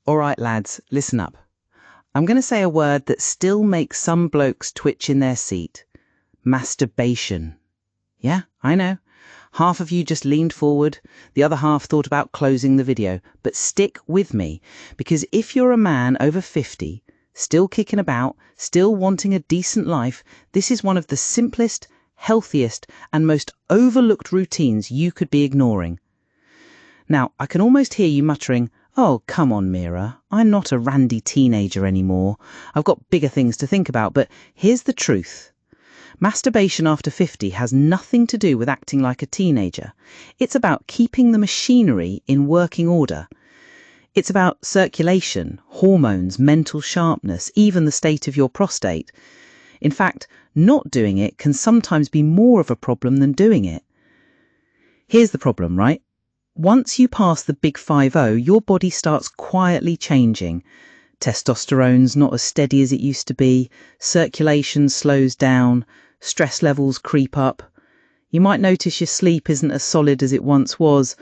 All right, lads, listen up. I'm going to say a word that still makes some blokes twitch in their seat. Masturbation. Yeah, I know. Half of you just leaned forward, the other half thought about closing the video. But stick with me, because if you're a man over 50, still kicking about, still wanting a decent life, this is one of the simplest, healthiest, and most overlooked routines you could be ignoring. Now, I can almost hear you muttering, "Oh, come on, Mira. I'm not a randy teenager anymore. I've got bigger things to think about." But here's the truth. Masturbation after 50 has nothing to do with acting like a teenager. It's about keeping the machinery in working order. It's about circulation, hormones, mental sharpness, even the state of your prostate. In fact, not doing it can sometimes be more of a problem than doing it. Here's the problem, right? Once you pass the big 5-0, your body starts quietly changing. Testosterone's not as steady as it used to be, circulation slows down, stress levels creep up. You might notice your sleep isn't as solid as it once was,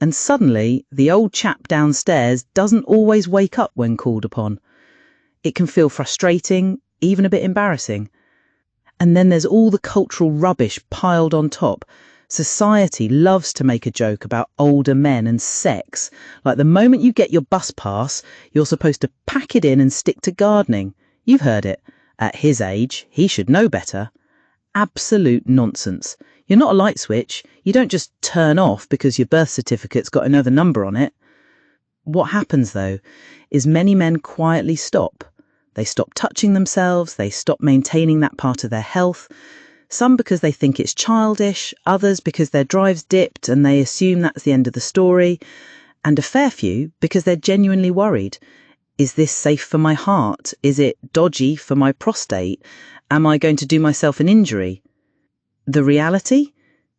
and suddenly the old chap downstairs doesn't always wake up when called upon. It can feel frustrating, even a bit embarrassing. And then there's all the cultural rubbish piled on top. Society loves to make a joke about older men and sex. Like the moment you get your bus pass, you're supposed to pack it in and stick to gardening. You've heard it. At his age, he should know better. Absolute nonsense. You're not a light switch. You don't just turn off because your birth certificate's got another number on it. What happens, though, is many men quietly stop. They stop touching themselves. They stop maintaining that part of their health. Some because they think it's childish, others because their drive's dipped and they assume that's the end of the story, and a fair few because they're genuinely worried. Is this safe for my heart? Is it dodgy for my prostate? Am I going to do myself an injury? The reality?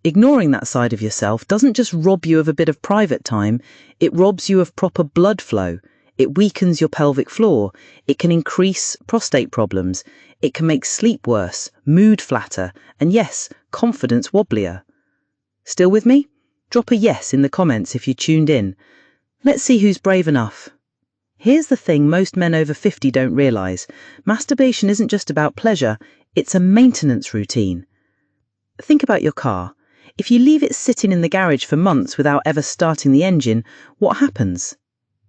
Ignoring that side of yourself doesn't just rob you of a bit of private time, it robs you of proper blood flow. It weakens your pelvic floor. It can increase prostate problems. It can make sleep worse, mood flatter, and yes, confidence wobblier. Still with me? Drop a yes in the comments if you tuned in. Let's see who's brave enough. Here's the thing most men over 50 don't realise. Masturbation isn't just about pleasure, it's a maintenance routine. Think about your car. If you leave it sitting in the garage for months without ever starting the engine, what happens?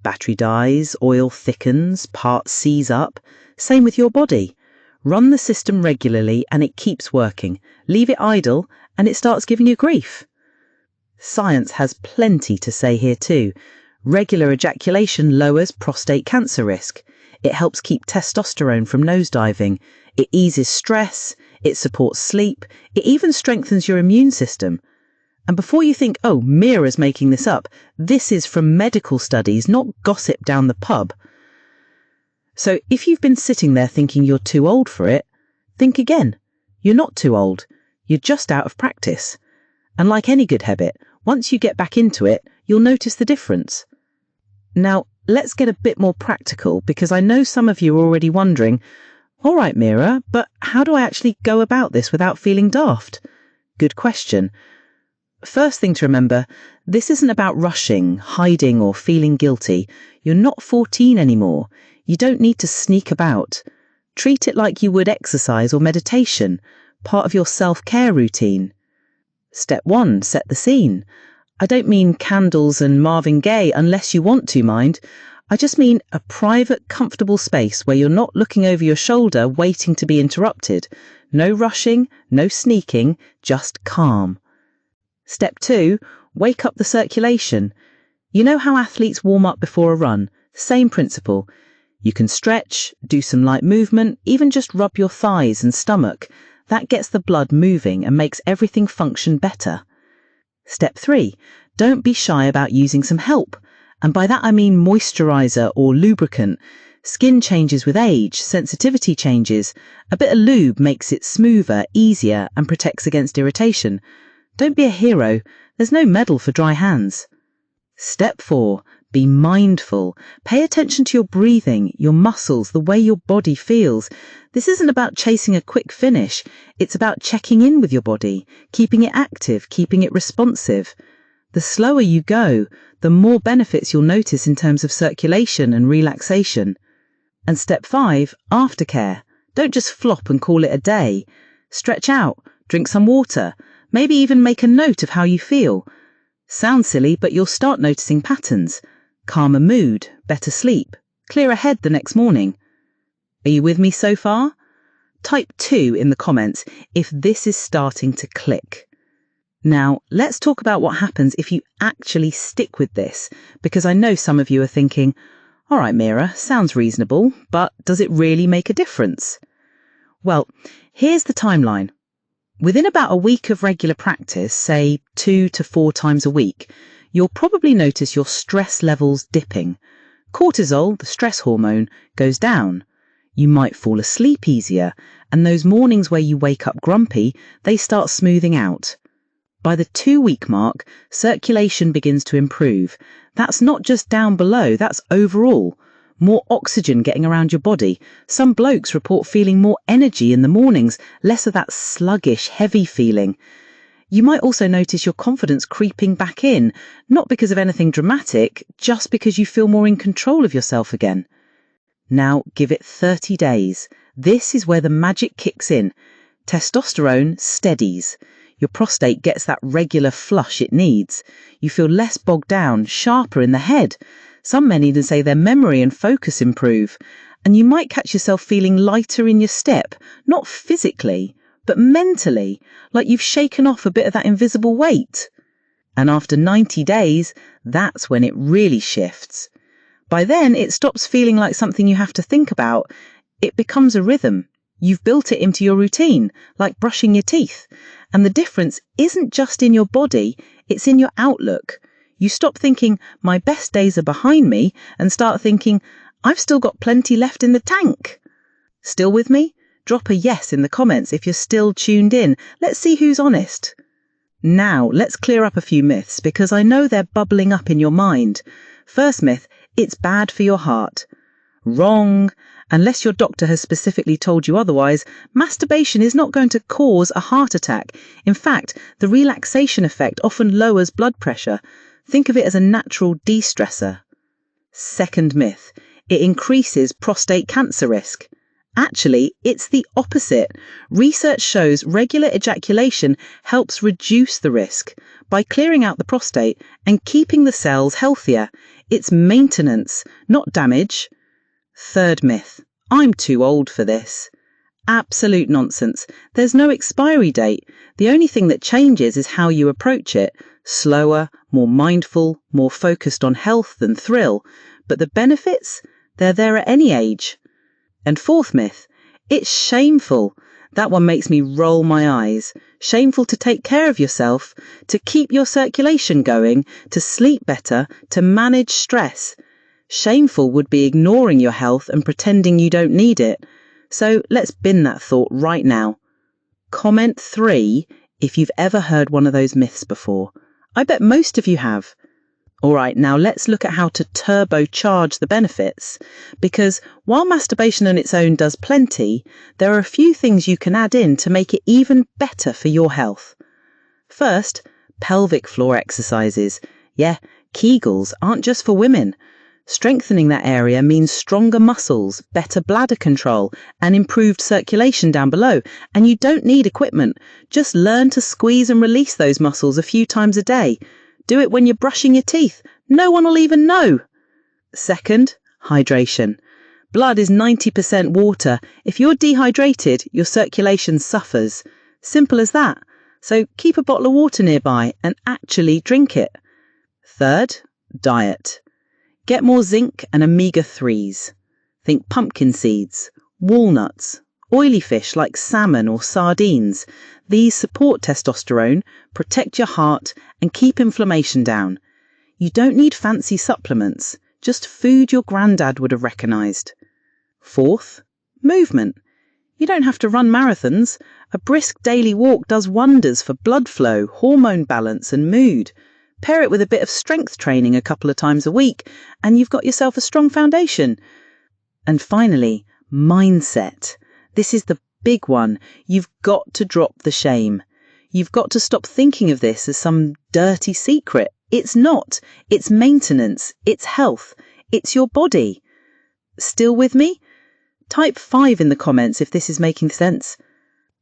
Battery dies, oil thickens, parts seize up. Same with your body. Run the system regularly and it keeps working. Leave it idle and it starts giving you grief. Science has plenty to say here too. Regular ejaculation lowers prostate cancer risk. It helps keep testosterone from nosediving. It eases stress. It supports sleep. It even strengthens your immune system. And before you think, oh, Mira's making this up, this is from medical studies, not gossip down the pub. So if you've been sitting there thinking you're too old for it, think again. You're not too old. You're just out of practice. And like any good habit, once you get back into it, you'll notice the difference. Now, let's get a bit more practical, because I know some of you are already wondering, all right, Mira, but how do I actually go about this without feeling daft? Good question. First thing to remember, this isn't about rushing, hiding or feeling guilty. You're not 14 anymore. You don't need to sneak about. Treat it like you would exercise or meditation, part of your self-care routine. Step 1, set the scene. I don't mean candles and Marvin Gaye unless you want to, mind. I just mean a private, comfortable space where you're not looking over your shoulder waiting to be interrupted. No rushing, no sneaking, just calm. Step 2, wake up the circulation. You know how athletes warm up before a run? Same principle. You can stretch, do some light movement, even just rub your thighs and stomach. That gets the blood moving and makes everything function better. Step 3, don't be shy about using some help. And by that I mean moisturiser or lubricant. Skin changes with age, sensitivity changes. A bit of lube makes it smoother, easier, and protects against irritation. Don't be a hero. There's no medal for dry hands. Step 4, be mindful. Pay attention to your breathing, your muscles, the way your body feels. This isn't about chasing a quick finish. It's about checking in with your body, keeping it active, keeping it responsive. The slower you go, the more benefits you'll notice in terms of circulation and relaxation. And step 5, aftercare. Don't just flop and call it a day. Stretch out, drink some water, maybe even make a note of how you feel. Sounds silly, but you'll start noticing patterns. Calmer mood, better sleep, clearer head the next morning. Are you with me so far? Type 2 in the comments if this is starting to click. Now, let's talk about what happens if you actually stick with this, because I know some of you are thinking, all right, Mira, sounds reasonable, but does it really make a difference? Well, here's the timeline. Within about a week of regular practice, say 2 to 4 times a week, you'll probably notice your stress levels dipping. Cortisol, the stress hormone, goes down. You might fall asleep easier, and those mornings where you wake up grumpy, they start smoothing out. By the 2-week mark, circulation begins to improve. That's not just down below, that's overall. More oxygen getting around your body. Some blokes report feeling more energy in the mornings, less of that sluggish, heavy feeling. You might also notice your confidence creeping back in, not because of anything dramatic, just because you feel more in control of yourself again. Now give it 30 days. This is where the magic kicks in. Testosterone steadies. Your prostate gets that regular flush it needs. You feel less bogged down, sharper in the head. Some men even say their memory and focus improve. And you might catch yourself feeling lighter in your step, not physically, but mentally, like you've shaken off a bit of that invisible weight. And after 90 days, that's when it really shifts. By then, it stops feeling like something you have to think about. It becomes a rhythm. You've built it into your routine, like brushing your teeth. And the difference isn't just in your body, it's in your outlook. You stop thinking, my best days are behind me, and start thinking, I've still got plenty left in the tank. Still with me? Drop a yes in the comments if you're still tuned in. Let's see who's honest. Now, let's clear up a few myths, because I know they're bubbling up in your mind. First myth, it's bad for your heart. Wrong. Unless your doctor has specifically told you otherwise, masturbation is not going to cause a heart attack. In fact, the relaxation effect often lowers blood pressure. Think of it as a natural de-stressor. Second myth, it increases prostate cancer risk. Actually, it's the opposite. Research shows regular ejaculation helps reduce the risk by clearing out the prostate and keeping the cells healthier. It's maintenance, not damage. Third myth, I'm too old for this. Absolute nonsense. There's no expiry date. The only thing that changes is how you approach it. Slower, more mindful, more focused on health than thrill. But the benefits, they're there at any age. And fourth myth, it's shameful. That one makes me roll my eyes. Shameful to take care of yourself, to keep your circulation going, to sleep better, to manage stress. Shameful would be ignoring your health and pretending you don't need it. So let's bin that thought right now. Comment 3 if you've ever heard one of those myths before. I bet most of you have. All right, now let's look at how to turbocharge the benefits. Because while masturbation on its own does plenty, there are a few things you can add in to make it even better for your health. First, pelvic floor exercises. Yeah, Kegels aren't just for women. Strengthening that area means stronger muscles, better bladder control, and improved circulation down below. And you don't need equipment. Just learn to squeeze and release those muscles a few times a day. Do it when you're brushing your teeth. No one will even know. Second, hydration. Blood is 90% water. If you're dehydrated, your circulation suffers. Simple as that. So keep a bottle of water nearby and actually drink it. Third, diet. Get more zinc and omega-3s. Think pumpkin seeds, walnuts, oily fish like salmon or sardines. These support testosterone, protect your heart, and keep inflammation down. You don't need fancy supplements, just food your granddad would have recognised. Fourth, movement. You don't have to run marathons. A brisk daily walk does wonders for blood flow, hormone balance, and mood. Pair it with a bit of strength training a couple of times a week, and you've got yourself a strong foundation. And finally, mindset. This is the big one. You've got to drop the shame. You've got to stop thinking of this as some dirty secret. It's not. It's maintenance. It's health. It's your body. Still with me? Type 5 in the comments if this is making sense.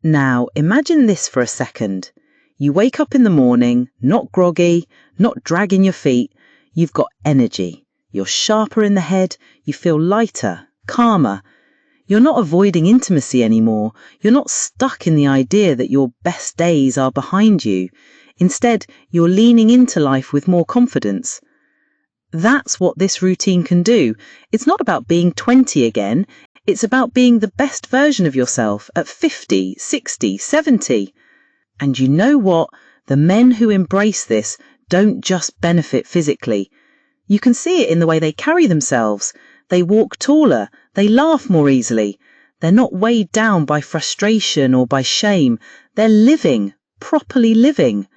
Now, imagine this for a second. You wake up in the morning, not groggy, not dragging your feet. You've got energy. You're sharper in the head. You feel lighter, calmer. You're not avoiding intimacy anymore. You're not stuck in the idea that your best days are behind you. Instead, you're leaning into life with more confidence. That's what this routine can do. It's not about being 20 again. It's about being the best version of yourself at 50, 60, 70. And you know what? The men who embrace this don't just benefit physically. You can see it in the way they carry themselves. They walk taller. They laugh more easily. They're not weighed down by frustration or by shame. They're living, properly living.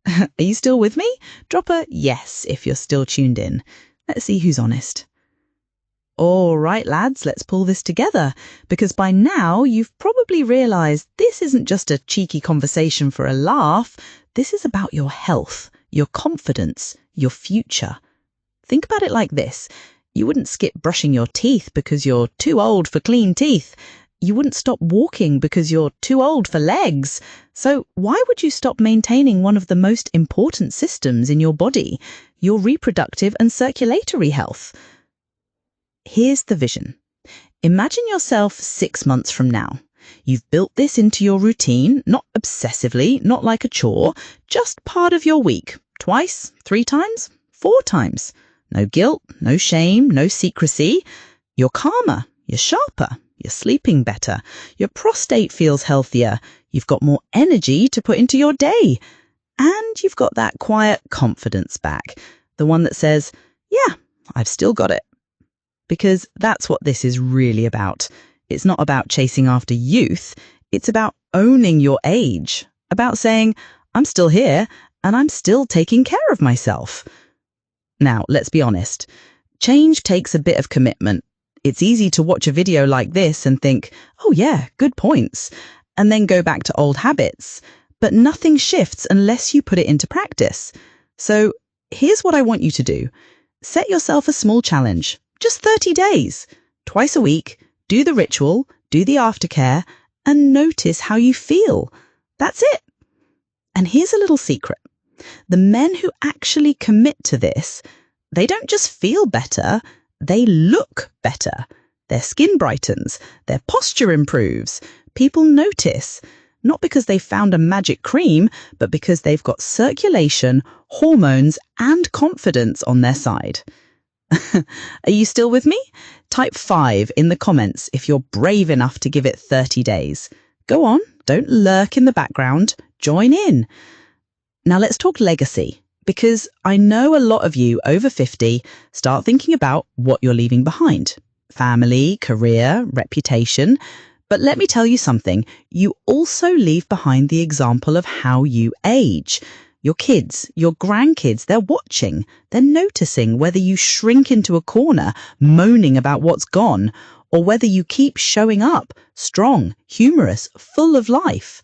Are you still with me? Drop a yes if you're still tuned in. Let's see who's honest. All right, lads, let's pull this together, because by now you've probably realised this isn't just a cheeky conversation for a laugh. This is about your health, your confidence, your future. Think about it like this. You wouldn't skip brushing your teeth because you're too old for clean teeth. You wouldn't stop walking because you're too old for legs. So why would you stop maintaining one of the most important systems in your body, your reproductive and circulatory health? Here's the vision. Imagine yourself 6 months from now. You've built this into your routine, not obsessively, not like a chore, just part of your week. Twice, 3 times, 4 times. No guilt, no shame, no secrecy. You're calmer, you're sharper, you're sleeping better, your prostate feels healthier, you've got more energy to put into your day, and you've got that quiet confidence back, the one that says, yeah, I've still got it. Because that's what this is really about. It's not about chasing after youth, it's about owning your age, about saying, I'm still here and I'm still taking care of myself. Now, let's be honest. Change takes a bit of commitment. It's easy to watch a video like this and think, oh yeah, good points, and then go back to old habits. But nothing shifts unless you put it into practice. So here's what I want you to do. Set yourself a small challenge, just 30 days. Twice a week, do the ritual, do the aftercare, and notice how you feel. That's it. And here's a little secret. The men who actually commit to this, they don't just feel better, they look better. Their skin brightens, their posture improves. People notice, not because they found a magic cream, but because they've got circulation, hormones, and confidence on their side. Are you still with me? Type 5 in the comments if you're brave enough to give it 30 days. Go on, don't lurk in the background, join in. Now let's talk legacy, because I know a lot of you over 50 start thinking about what you're leaving behind. Family, career, reputation. But let me tell you something, you also leave behind the example of how you age. Your kids, your grandkids, they're watching. They're noticing whether you shrink into a corner, moaning about what's gone, or whether you keep showing up, strong, humorous, full of life.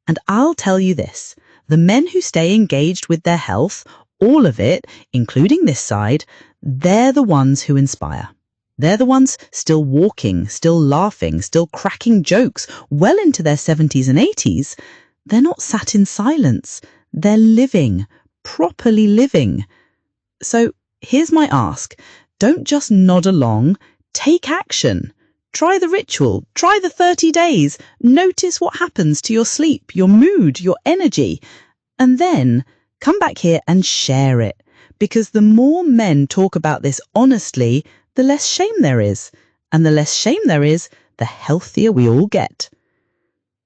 And I'll tell you this, the men who stay engaged with their health, all of it, including this side, they're the ones who inspire. They're the ones still walking, still laughing, still cracking jokes well into their 70s and 80s. They're not sat in silence. They're living, properly living. So here's my ask. Don't just nod along. Take action. Try the ritual. Try the 30 days. Notice what happens to your sleep, your mood, your energy. And then come back here and share it. Because the more men talk about this honestly, the less shame there is. And the less shame there is, the healthier we all get.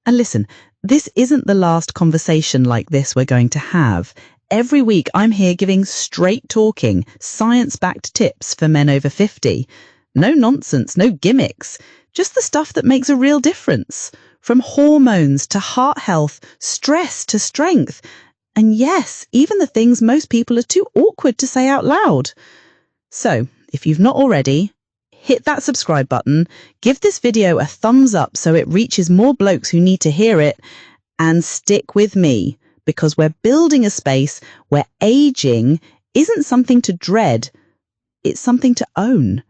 And listen, this isn't the last conversation like this we're going to have. Every week I'm here giving straight talking, science-backed tips for men over 50. No nonsense, no gimmicks, just the stuff that makes a real difference. From hormones to heart health, stress to strength. And yes, even the things most people are too awkward to say out loud. So, if you've not already, hit that subscribe button, give this video a thumbs up so it reaches more blokes who need to hear it, and stick with me, because we're building a space where aging isn't something to dread, it's something to own.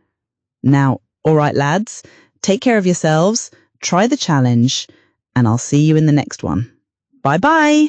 Now, all right, lads, take care of yourselves, try the challenge, and I'll see you in the next one. Bye-bye.